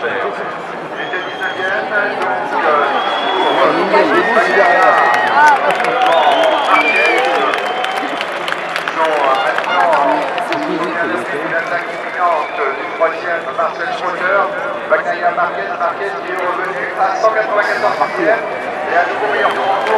Il était 19e, donc l'attaque imminente du troisième, Marcel Schroeder, Bagnaia Marquez qui est revenu à 194 millième et à nouveau meilleur tour en cours.